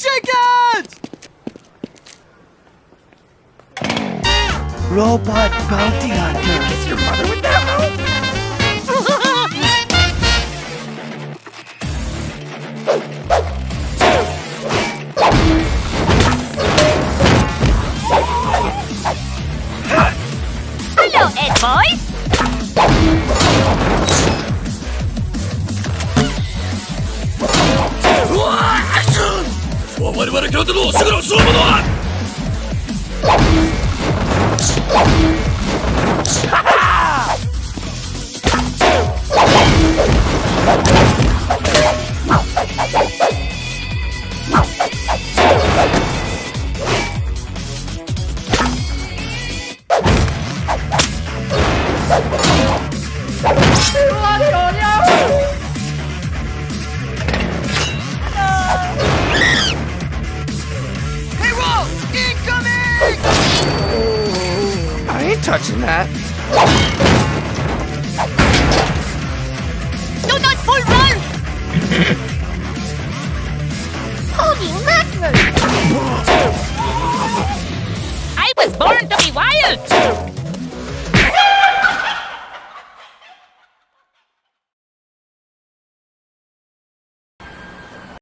chickens! Robot bounty hunter. Is your mother with that mouth? Hello, Ed boys! I ain't touching that. Do not full run!